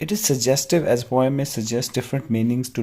It is suggestive as poem may suggest different meanings to